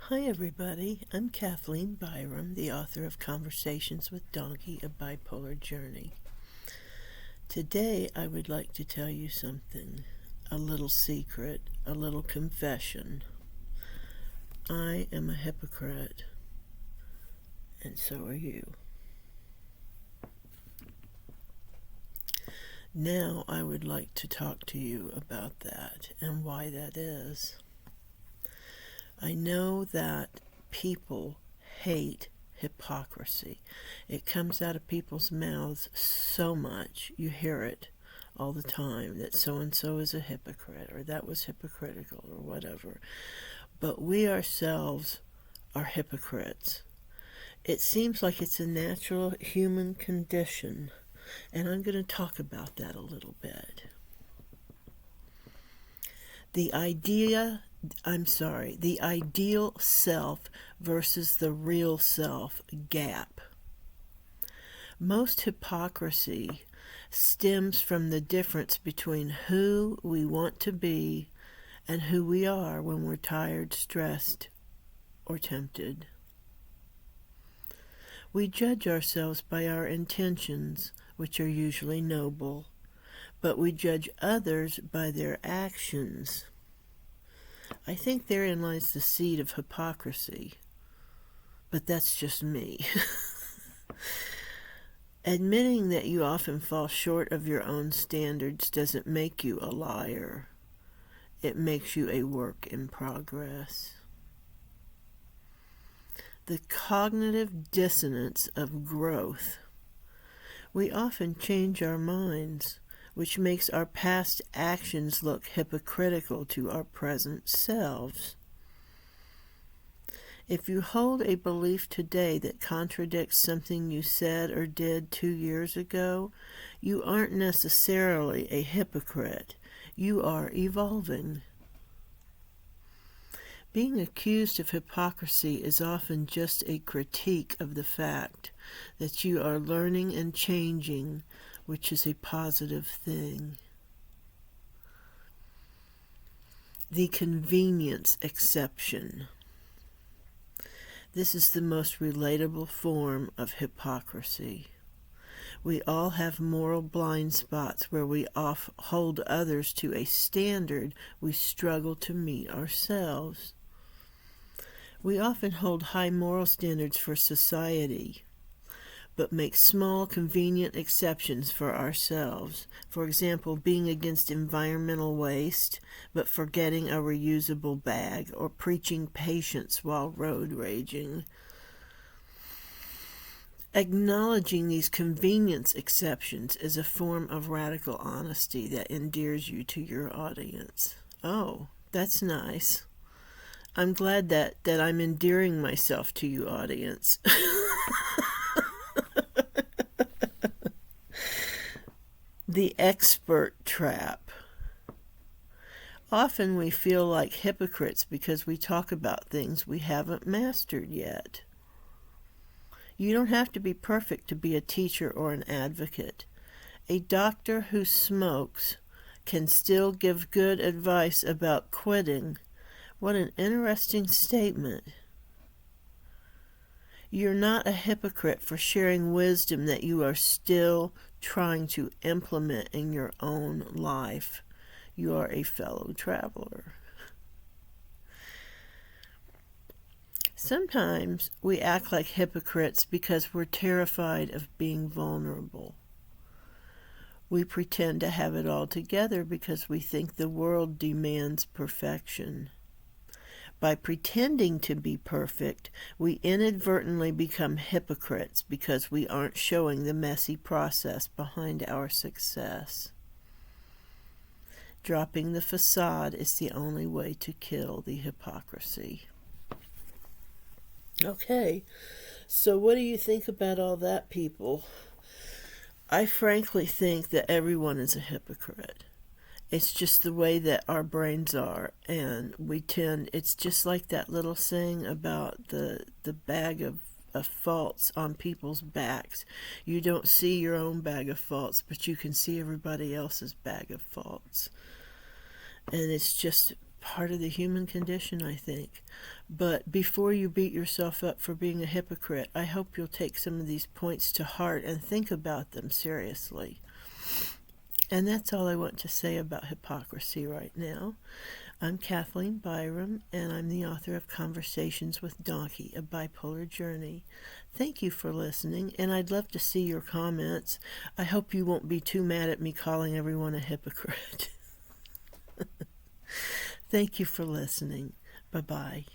Hi everybody, I'm Kathleen Byram, the author of Conversations with Donkey, A Bipolar Journey. Today I would like to tell you something, a little secret, a little confession. I am a hypocrite, and so are you. Now I would like to talk to you about that and why that is. I know that people hate hypocrisy. It comes out of people's mouths so much. You hear it all the time that so-and-so is a hypocrite or that was hypocritical or whatever. But we ourselves are hypocrites. It seems like it's a natural human condition, and I'm going to talk about that a little bit. The ideal self versus the real self gap. Most hypocrisy stems from the difference between who we want to be and who we are when we're tired, stressed, or tempted. We judge ourselves by our intentions, which are usually noble, but we judge others by their actions. I think therein lies the seed of hypocrisy, but that's just me. Admitting that you often fall short of your own standards doesn't make you a liar. It makes you a work in progress. The cognitive dissonance of growth. We often change our minds, which makes our past actions look hypocritical to our present selves. If you hold a belief today that contradicts something you said or did 2 years ago, you aren't necessarily a hypocrite. You are evolving. Being accused of hypocrisy is often just a critique of the fact that you are learning and changing, which is a positive thing. The convenience exception. This is the most relatable form of hypocrisy. We all have moral blind spots where we hold others to a standard we struggle to meet ourselves. We often hold high moral standards for society, but make small, convenient exceptions for ourselves. For example, being against environmental waste, but forgetting a reusable bag, or preaching patience while road raging. Acknowledging these convenience exceptions is a form of radical honesty that endears you to your audience. Oh, that's nice. I'm glad that I'm endearing myself to you, audience. The expert trap. Often we feel like hypocrites because we talk about things we haven't mastered yet. You don't have to be perfect to be a teacher or an advocate. A doctor who smokes can still give good advice about quitting. What an interesting statement. You're not a hypocrite for sharing wisdom that you are still trying to implement in your own life. You are a fellow traveler. Sometimes we act like hypocrites because we're terrified of being vulnerable. We pretend to have it all together because we think the world demands perfection. By pretending to be perfect, we inadvertently become hypocrites because we aren't showing the messy process behind our success. Dropping the facade is the only way to kill the hypocrisy. Okay, so what do you think about all that, people? I frankly think that everyone is a hypocrite. It's just the way that our brains are, and it's just like that little saying about the bag of faults on people's backs. You don't see your own bag of faults, but you can see everybody else's bag of faults. And it's just part of the human condition, I think. But before you beat yourself up for being a hypocrite, I hope you'll take some of these points to heart and think about them seriously. And that's all I want to say about hypocrisy right now. I'm Kathleen Byram, and I'm the author of Conversations with Donkey, A Bipolar Journey. Thank you for listening, and I'd love to see your comments. I hope you won't be too mad at me calling everyone a hypocrite. Thank you for listening. Bye-bye.